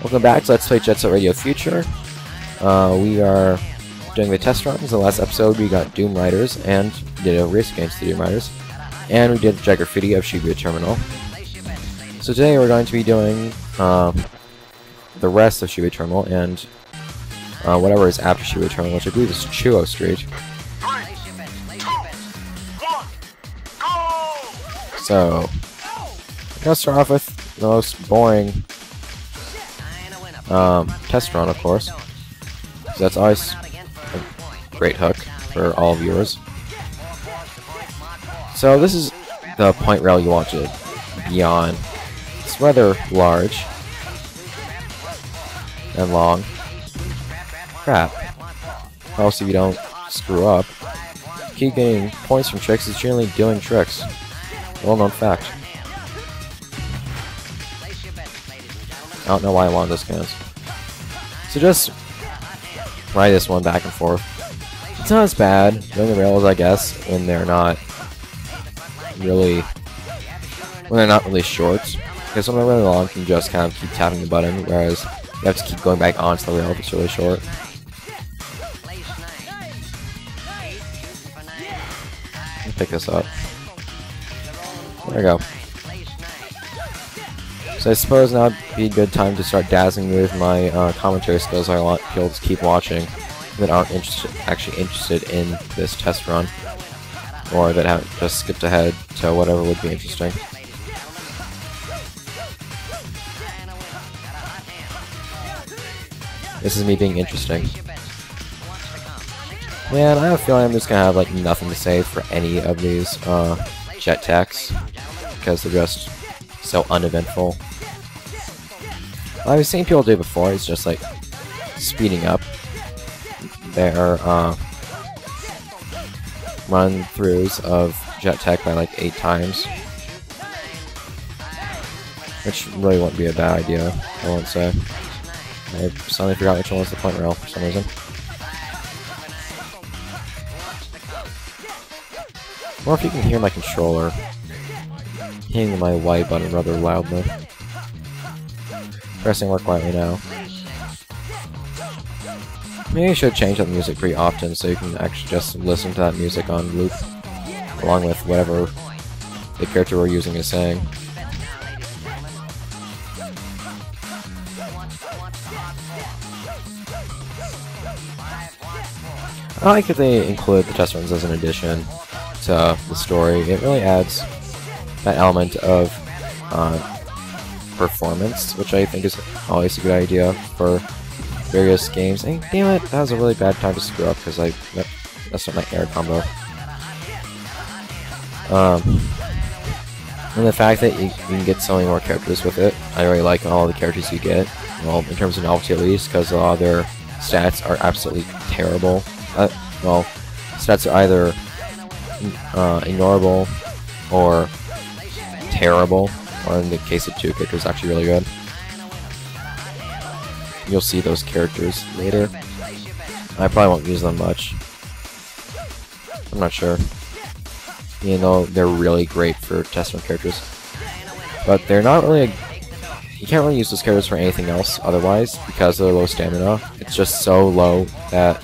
Welcome back to Let's Play Jet Set Radio Future. We are doing the test runs. In the last episode we got Doom Riders and did a race against the Doom Riders. And we did Jet Graffiti of Shibuya Terminal. So today we're going to be doing the rest of Shibuya Terminal and whatever is after Shibuya Terminal, which I believe is Chuo Street. 3, 2, 1, go! So, I'm going to start off with the most boring test run, of course. So that's always a great hook for all viewers. So this is the point rail you want to be on. It's rather large and long. Crap. Also, if you don't screw up, keep getting points from tricks is generally doing tricks. Well-known fact. I don't know why I wanted this guys. So just ride this one back and forth. It's not as bad doing the rails, I guess, when they're not really short. Because when they're really long, you can just kind of keep tapping the button, whereas you have to keep going back onto the rail if it's really short. Let me pick this up. There we go. So I suppose now would be a good time to start dazzling with my commentary skills. I want people to keep watching that aren't actually interested in this test run, or that have just skipped ahead to whatever would be interesting. This is me being interesting. Man, I have a feeling I'm just gonna have like nothing to say for any of these jet techs because they're just so uneventful. I've seen people do before. It's just like speeding up their run-throughs of jet tech by like 8 times, which really wouldn't be a bad idea. I won't say. I suddenly forgot which one was the point rail for some reason. Or if you can hear my controller hitting my Y button rather loudly. Pressing more quietly now. Maybe I should change up music pretty often so you can actually just listen to that music on loop along with whatever the character we're using is saying. I like that they include the test runs as an addition to the story. It really adds that element of performance, which I think is always a good idea for various games. And damn it, that was a really bad time to screw up because I messed up my air combo. And the fact that you can get so many more characters with it, I really like all the characters you get. Well, in terms of novelty at least, because a lot of their stats are absolutely terrible. Well, stats are either ignorable or terrible, or in the case of 2 characters, actually really good. You'll see those characters later. I probably won't use them much. I'm not sure. You know, they're really great for test run characters. But they're not really... You can't really use those characters for anything else otherwise, because of their low stamina. It's just so low that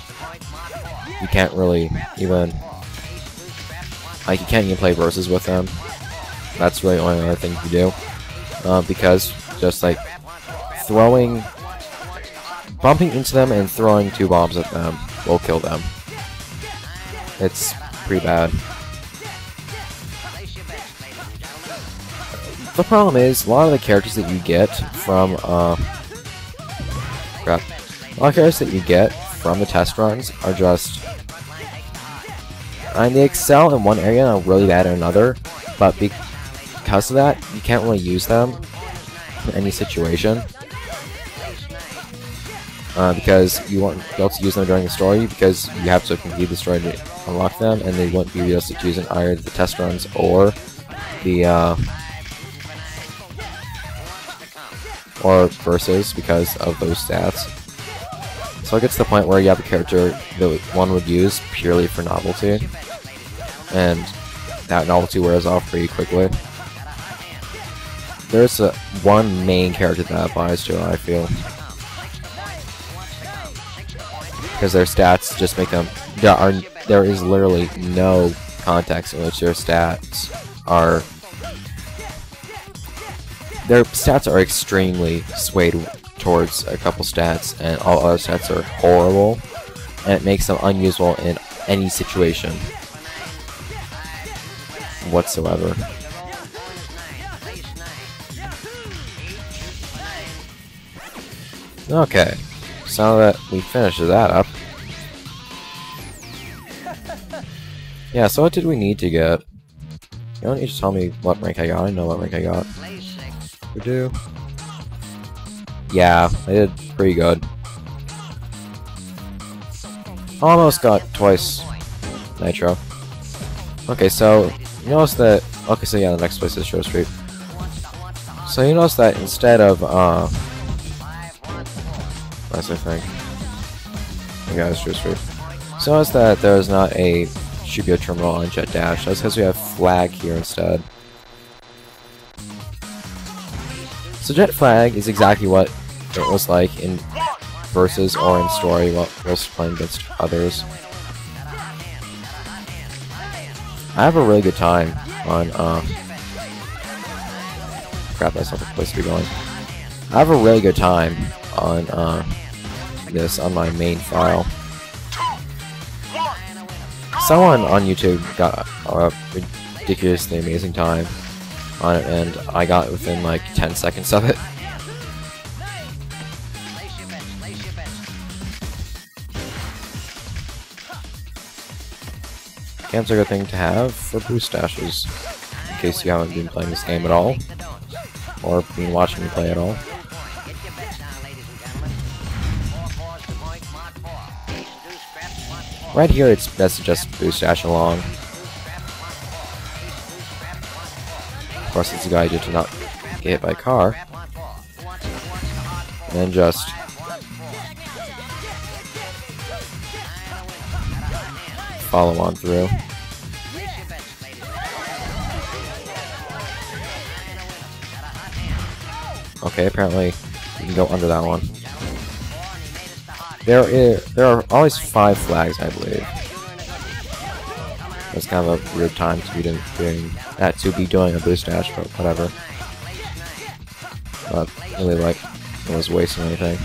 you can't really even... Like, you can't even play versus with them. That's really the only other thing you do. Because just like bumping into them and throwing 2 bombs at them will kill them. It's pretty bad. The problem is, a lot of the characters that you get from, crap. A lot of characters that you get from the test runs are just... they excel in one area and are really bad in another, but because of that, you can't really use them in any situation. Because you won't be able to use them during the story, because you have to complete the story to unlock them, and they won't be realistic to use in either the test runs or the or versus because of those stats. So it gets to the point where you have a character that one would use purely for novelty, and that novelty wears off pretty quickly. there's one main character that applies to, I feel. Because their stats just make them... There is literally no context in which their stats are... Their stats are extremely swayed towards a couple stats, and all other stats are horrible, and it makes them unusable in any situation whatsoever. Okay, so now that we finished that up, yeah, so what did we need to get? You don't need to tell me what rank I got, I know what rank I got. We do. Yeah, I did pretty good. Almost got twice Nitro. Okay, so you notice that. Okay, so yeah, the next place is Chuo Street. So you notice that instead of that's I think. Yeah, it's Chuo Street. So notice that there's not a Shibuya Terminal on Jet Dash. That's because we have Flag here instead. So Jet Flag is exactly what it was like in Versus or in Story while playing against others. I have a really good time on, crap, that's not the place to be going. I have a really good time on, this on my main file. Someone on YouTube got a ridiculously amazing time on it, and I got within like 10 seconds of it. Camps are a good thing to have for boost dashes, in case you haven't been playing this game at all, or been watching me play at all. Right here, it's best to just boost dash along. Of course, it's a good idea to not get hit by a car. And then just follow on through. Okay, apparently you can go under that one. There are always 5 flags, I believe. That's kind of a weird time to be doing a boost dash, but whatever. Not really like it was wasting anything.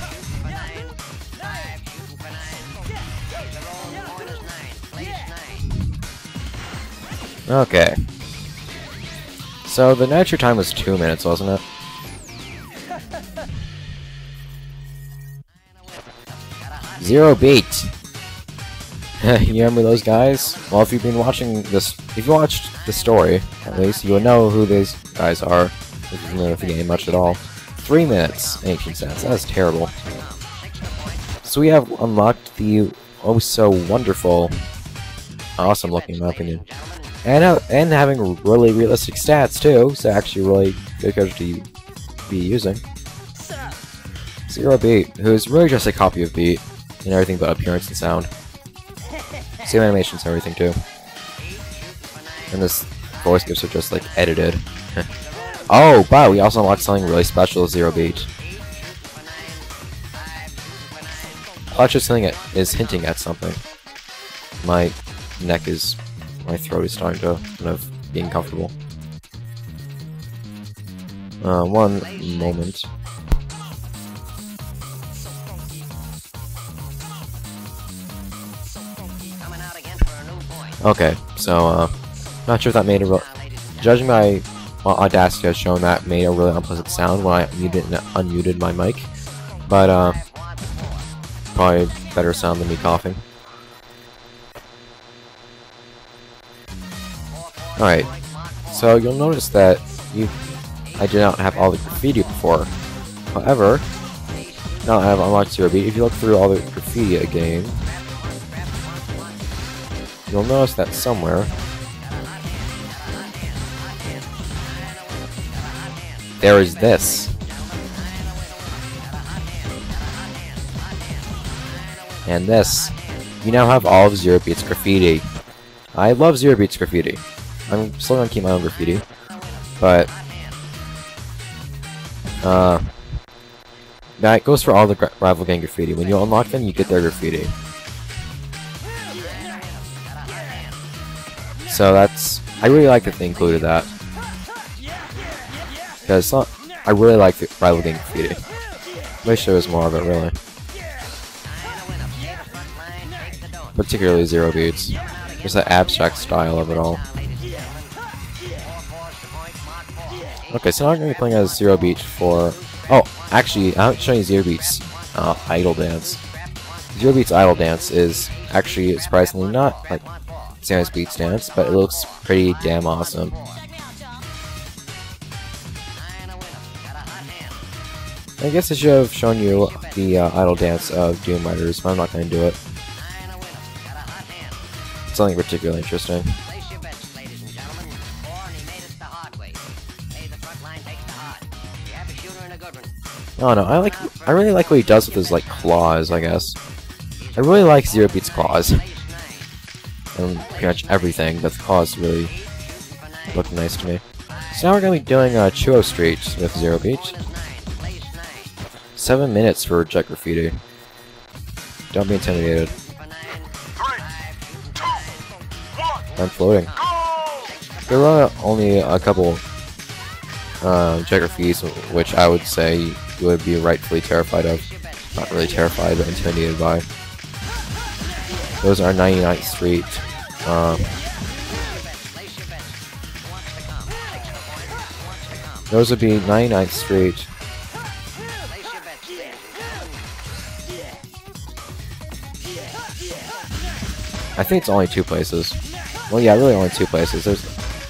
Okay. So the nitro time was 2 minutes, wasn't it? Zero beat. You remember those guys? Well, if you've been watching this, if you watched the story, at least, you would know who these guys are. If you're familiar with the game much at all. 3 minutes, 18 cents. That is terrible. So we have unlocked the oh so wonderful, awesome looking in my opinion, and having really realistic stats too. So actually, really good character to be using. Zero Beat, who is really just a copy of Beat in everything but appearance and sound. Same animations and everything too. And this voice gifts are just like edited. Oh, wow, we also unlocked something really special with Zero Beat. Clutch is hinting at something. My throat is starting to kind of be uncomfortable. One moment. Okay, so, not sure if that made a real... Judging by what Audacity has shown, that made a really unpleasant sound when I muted and unmuted my mic. But, probably better sound than me coughing. Alright, so you'll notice that I did not have all the graffiti before. However, now I have unlocked Zero Beat. If you look through all the graffiti again, you'll notice that somewhere there is this. And this. You now have all of Zero Beat's graffiti. I love Zero Beat's graffiti. I'm still gonna keep my own graffiti, but That goes for all the rival gang graffiti. When you unlock them, you get their graffiti. So that's... I really like that they included that. Because I really like the rival gang graffiti. Wish there was more of it, really. Particularly Zero Beats. Just that abstract style of it all. Okay, so now I'm going to be playing as Zero Beats for... Oh, actually, I haven't shown you Zero Beats' Idol Dance. Zero Beats' Idol Dance is actually surprisingly not like same as Beats Dance, but it looks pretty damn awesome. I guess I should have shown you the Idol Dance of Doom Riders, but I'm not going to do it. Something particularly interesting. Oh no, I really like what he does with his like claws, I guess. I really like Zero Beats' claws. And pretty much everything, but the claws really look nice to me. So now we're gonna be doing Chuo Street with Zero Beats. 7 minutes for jet graffiti. Don't be intimidated. I'm floating. There are only a couple jet graffitis, which I would say you would be rightfully terrified of. Not really terrified, but intimidated by. Those are 99th Street. Those would be 99th Street. I think it's only 2 places. Well, yeah, really only 2 places.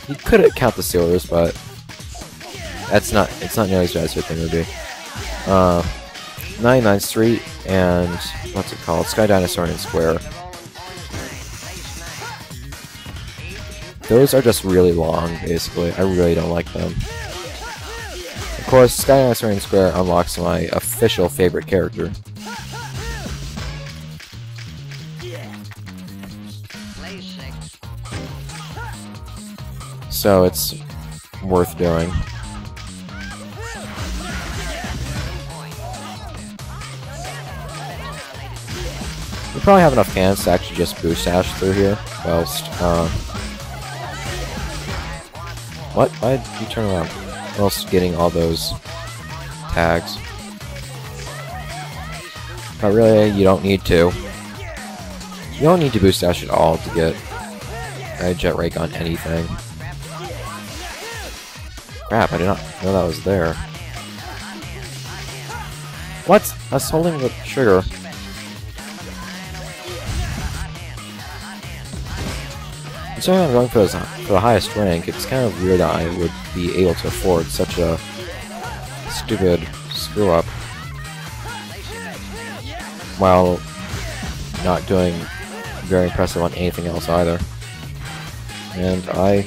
You could count the sewers, but it's not nearly as bad as you think it would be. 99th Street and what's it called? Sky Dinosaur and Square. Those are just really long, basically. I really don't like them. Of course, Sky Dinosaur and Square unlocks my official favorite character. So it's worth doing. We probably have enough cans to actually just boost dash through here, whilst, what? Why did you turn around? Whilst getting all those tags. But really, you don't need to. You don't need to boost dash at all to get a jet rake on anything. Crap, I did not know that was there. What? I was holding the trigger. Considering I'm going for the highest rank, it's kind of weird that I would be able to afford such a stupid screw-up while not doing very impressive on anything else either. And I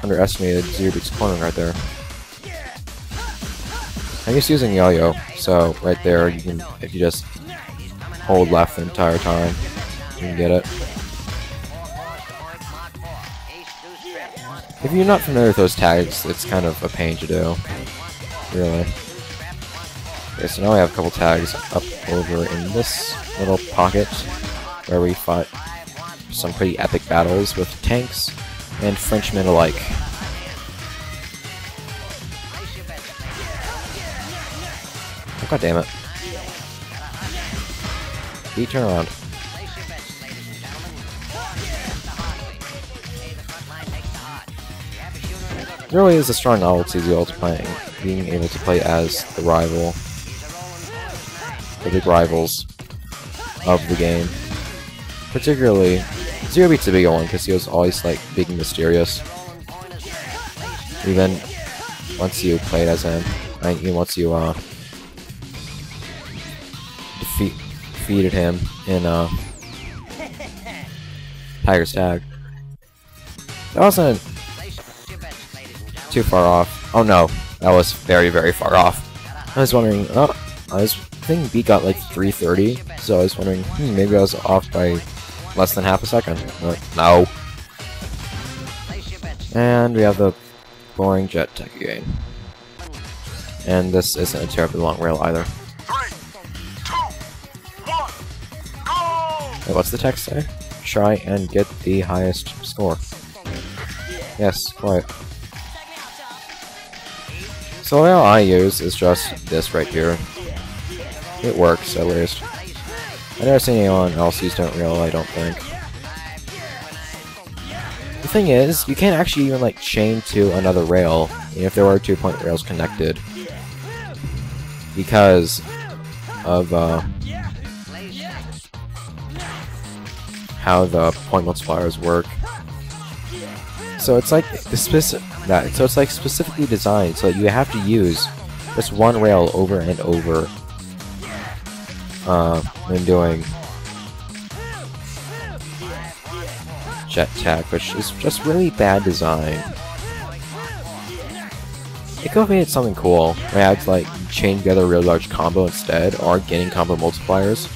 underestimated Zero Beats' corner right there. I'm just using Yo-Yo, so right there you can, if you just hold left the entire time, you can get it. If you're not familiar with those tags, it's kind of a pain to do, really. Okay, so now we have a couple tags up over in this little pocket where we fought some pretty epic battles with tanks and Frenchmen alike. Oh, God damn it. Beat, turn around. There really is a strong novelty to being able to play as the rival, the big rivals of the game. Particularly, Zero Beats a big one because he was always like big and mysterious. Even once you played as him, even once you defeated him in Tiger's Tag. That wasn't too far off. Oh no, that was very, very far off. I was wondering, I think B got like 330, so I was wondering, maybe I was off by less than half a second. But no. And we have the boring jet tech again. And this isn't a terribly long rail either. 3, 2, 1, go! Wait, what's the text say? Try and get the highest score. Yes, quite. So the rail I use is just this right here. It works, at least. I've never seen anyone else use that rail, I don't think. The thing is, you can't actually even like chain to another rail, even if there were 2-point rails connected. Because of how the point multipliers work. So it's like specifically designed so that you have to use just one rail over and over when doing jet tech, which is just really bad design. It could have made something cool. I had to like chain together a really large combo instead, or getting combo multipliers,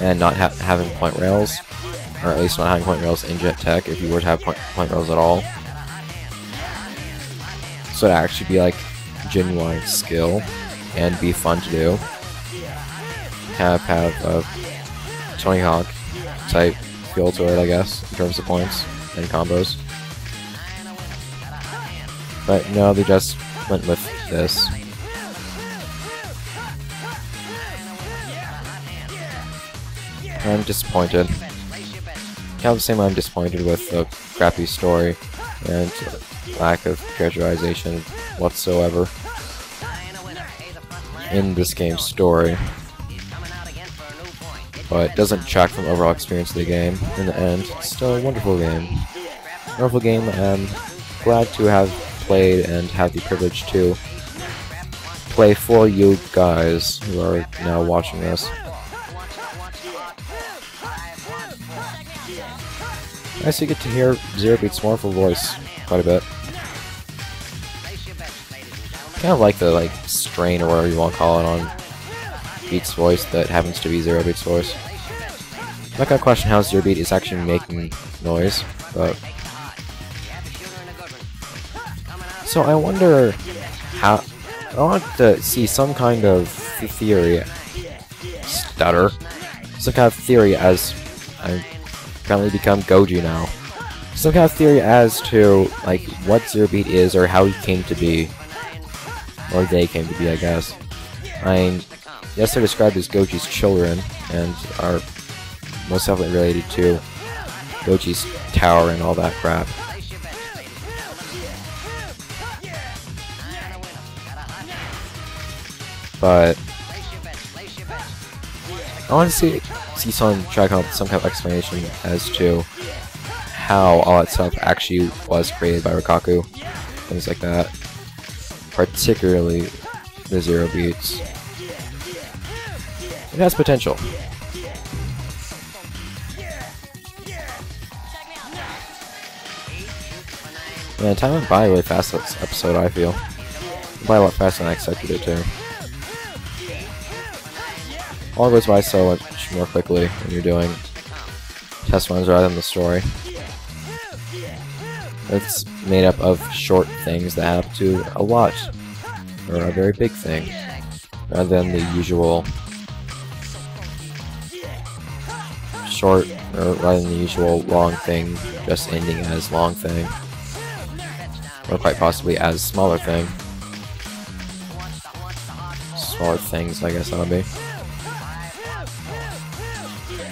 and not having point rails, or at least not having point rails in jet tech if you were to have point rails at all. So it'd actually be like genuine skill and be fun to do. Have a Tony Hawk type feel to it, I guess, in terms of points and combos. But no, they just went with this. I'm disappointed. Kind of the same way I'm disappointed with the crappy story and lack of characterization whatsoever in this game's story. But it doesn't detract from the overall experience of the game. In the end, it's still a wonderful game. Wonderful game I'm glad to have played and have the privilege to play for you guys who are now watching this. Nice you get to hear Zero Beat's wonderful voice quite a bit. Kind of like the strain or whatever you want to call it on Beat's voice that happens to be Zero Beat's voice. I'm not gonna question how Zero Beat is actually making noise, but so I wonder how. I want to see some kind of theory, some kind of theory as I apparently become Goji now. Some kind of theory as to like what Zero Beat is or how he came to be, or they came to be, I guess. I mean, yes, they're described as Goji's children and are most definitely related to Goji's tower and all that crap. But I want to see someone try to come up with some kind of explanation as to how all that stuff actually was created by Rikaku, things like that. Particularly the Zero Beats. It has potential. Man, time went by really fast this episode, I feel. By a lot faster than I expected it to. All goes by so much more quickly when you're doing test runs rather than the story. It's made up of short things that happen to a lot, or a very big thing, rather than the usual short, or rather than the usual long thing just ending as long thing, or quite possibly as smaller thing. Smaller things, I guess that would be.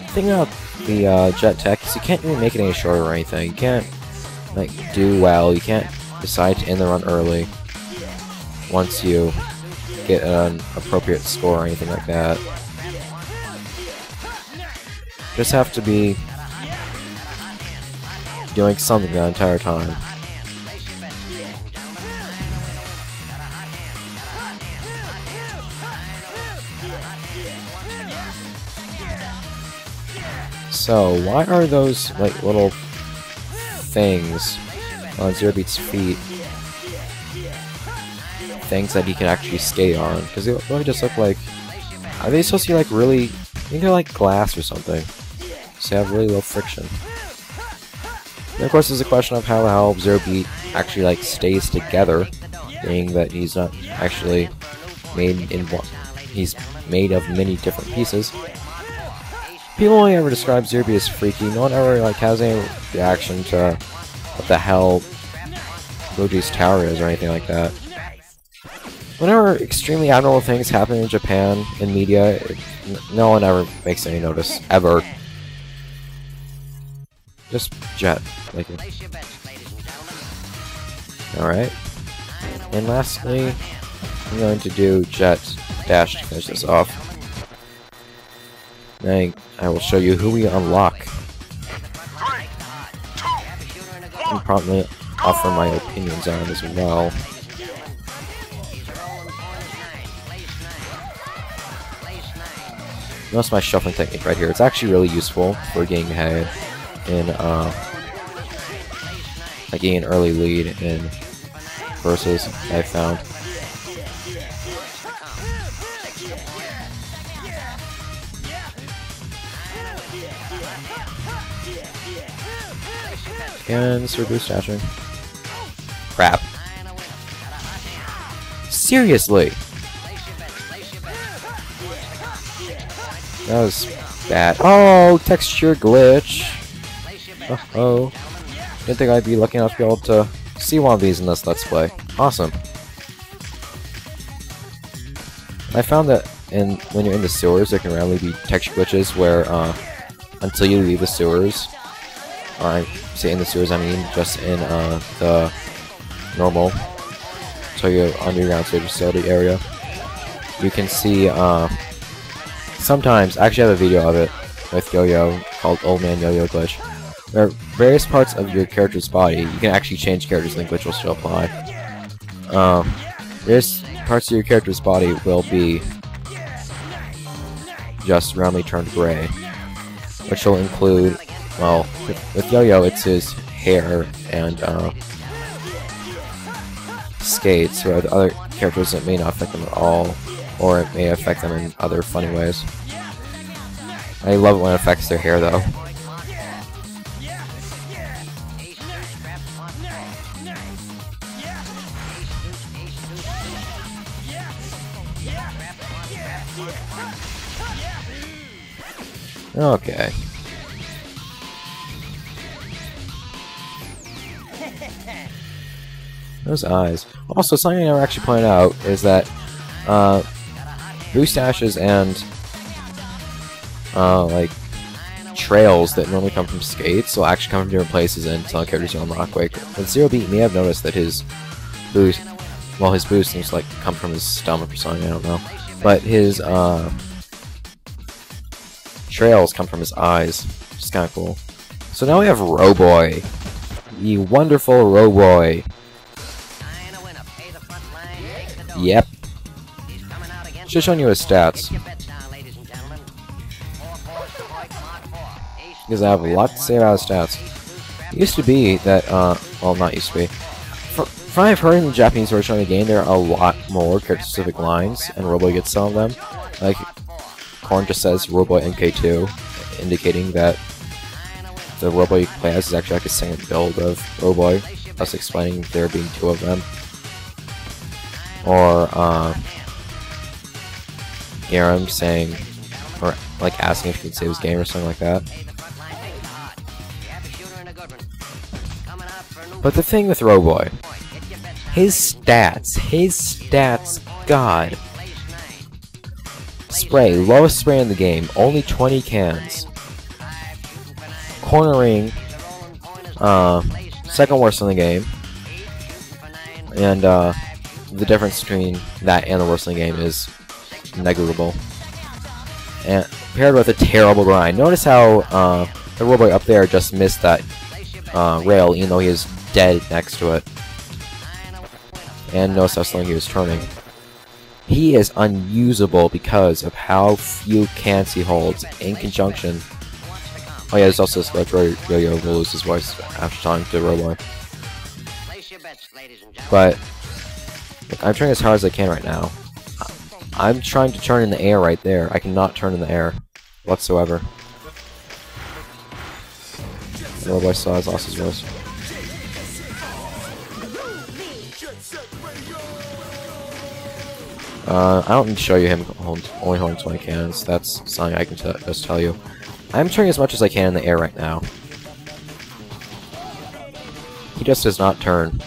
The thing about the jet tech is you can't really make it any shorter or anything. You can't like do well. You can't decide to end the run early once you get an appropriate score or anything like that. Just have to be doing something the entire time. So, why are those, like, little things on Zero Beat's feet things that he can actually skate on? Because they really just look like... Are they supposed to be, like, really... I think they're, like, glass or something. So they have really low friction. And, of course, there's a question of how the hell Zero Beat actually like stays together, being that he's not actually made in one. He's made of many different pieces. People only ever describe Zerby as freaky. No one ever like has any reaction to what the hell Goji's tower is or anything like that. Whenever extremely abnormal things happen in Japan in media, no one ever makes any notice ever. Just Jet, like it. Alright. And lastly, I'm going to do Jet Dash to finish this off. Then I will show you who we unlock. 3, 2, 1, And probably offer my opinions on it as well. Notice my shuffling technique right here. It's actually really useful for getting ahead in like getting an early lead in versus I found. And Sir Boost dashing. Crap. Seriously! That was bad. Oh, texture glitch! Oh. Didn't think I'd be lucky enough to be able to see one of these in this Let's Play. Awesome. I found that when you're in the sewers, there can randomly be texture glitches where, until you leave the sewers, or I say in the sewers, I mean just in the normal, so your underground sewage facility area, you can see sometimes, I actually have a video of it with Yo-Yo called Old Man Yo-Yo Glitch, where various parts of your character's body, you can actually change characters and the glitch will still apply. Various parts of your character's body will be just randomly turned gray, which will include, well, with Yo-Yo, it's his hair and skates, where with other characters it may not affect them at all, or it may affect them in other funny ways. I love it when it affects their hair, though. Okay. Those eyes. Also, something I never actually pointed out is that boost dashes and like trails that normally come from skates will actually come from different places and some characters will unlock. Like with Zero Beat, you may have noticed that his boost, well, his boost seems to like come from his stomach or something. I don't know, but his trails come from his eyes, which is kind of cool. So now we have Roboy, the wonderful Roboy. Yep. Should have shown you his stats. Because I have a lot to say about his stats. It used to be that, well, not used to be. From what I've heard in the Japanese version of the game, there are a lot more character-specific lines, and Roboy gets some of them. Like, Korn just says Roboy MK2, indicating that the Roboy you play as is actually like a second build of Roboy, thus explaining there being two of them. Or, Garam saying, or like asking if he can save his game or something like that. But the thing with Roboy, his stats, God. Spray, lowest spray in the game, only 20 cans. Cornering, second worst in the game. And, the difference between that and the worst in the game is negligible. And paired with a terrible grind. Notice how the Roboy up there just missed that rail, even though he is dead next to it. And notice how slowly he was turning. He is unusable because of how few cans he holds in conjunction. Oh yeah, there's also this glitch where Yo-Yo will lose his voice after talking to Roboy. But I'm trying as hard as I can right now. I'm trying to turn in the air right there. I cannot turn in the air whatsoever. Roboy still has lost his voice. I don't need to show you him only holding 20 cannons. That's something I can just tell you. I'm turning as much as I can in the air right now. He just does not turn.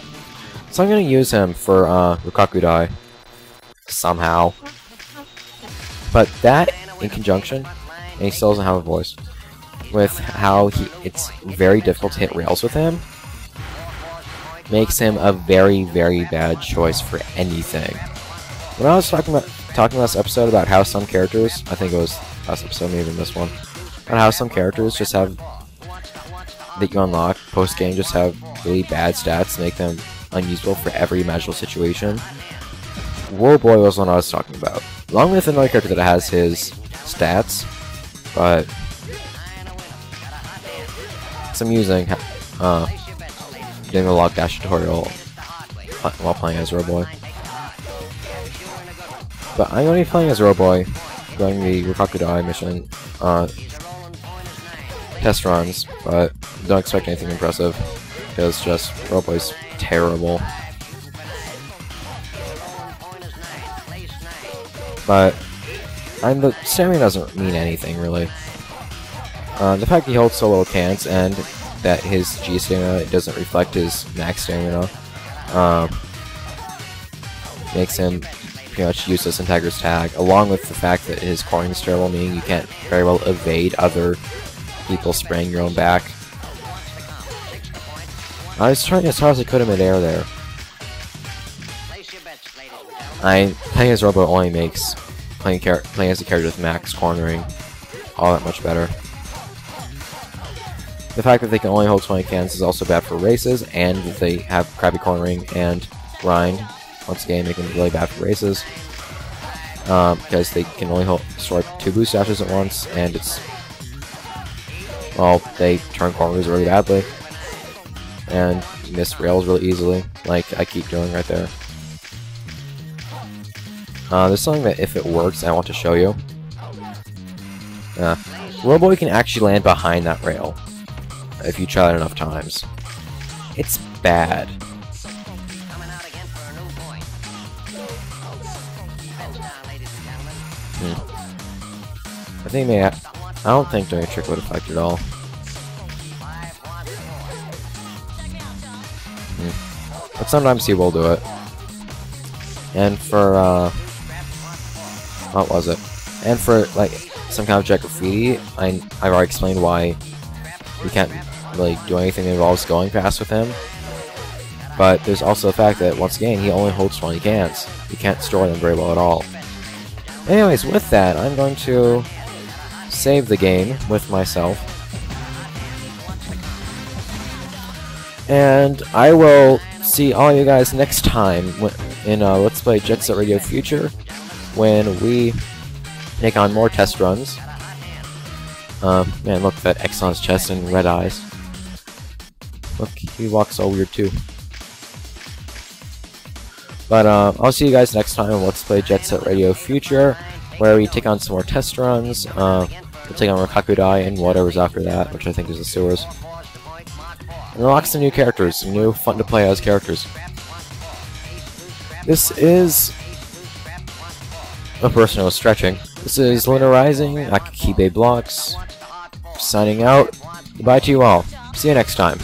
So I'm going to use him for Rokakudai. Somehow. But that, in conjunction, and he still doesn't have a voice, with how it's very difficult to hit rails with him, makes him a very, very bad choice for anything. When I was talking last episode about how some characters, I think it was last episode, maybe even this one, about how some characters just have, that you unlock post-game, just have really bad stats, make them unusable for every imaginable situation. Warboy was one I was talking about. Along with another character that has his stats, but it's amusing doing a log dash tutorial while playing as Warboy. But I'm going to be playing as Warboy, doing the Rokakudai mission test runs, but don't expect anything impressive, because just Warboy's terrible. But the stamina doesn't mean anything, really. The fact that he holds so little cans and that his G stamina doesn't reflect his max stamina makes him pretty much useless in Tiger's Tag, along with the fact that his corning is terrible, meaning you can't very well evade other people spraying your own back. I was trying as hard as I could in midair there. Playing as Robo only makes playing as a character with max cornering all that much better. The fact that they can only hold 20 cans is also bad for races, and that they have crappy cornering and grind, once again making it really bad for races. Because they can only store 2 boost dashes at once, and it's... well, they turn corners really badly. And miss rails really easily, like I keep doing right there. There's something that, if it works, I want to show you. Warboy can actually land behind that rail, if you try it enough times. It's bad. I think I don't think doing a trick would affect it at all. But sometimes he will do it. And for, what was it? And for, like, some kind of jet graffiti, I've already explained why you can't really do anything that involves going fast with him. But there's also the fact that, once again, he only holds 20 cans. You can't store them very well at all. Anyways, with that, I'm going to save the game with myself. And I will see all you guys next time in Let's Play Jet Set Radio Future, when we take on more test runs. Man, look at that X on his chest and red eyes. Look, he walks all weird too. But I'll see you guys next time on Let's Play Jet Set Radio Future, where we take on some more test runs. We'll take on Rokakudai and whatever's after that, which I think is the sewers. And unlock some new characters, some new fun to play as characters. This is a person who was stretching. This is Lunar Rising, Akikibe Blocks, signing out. Goodbye to you all. See you next time.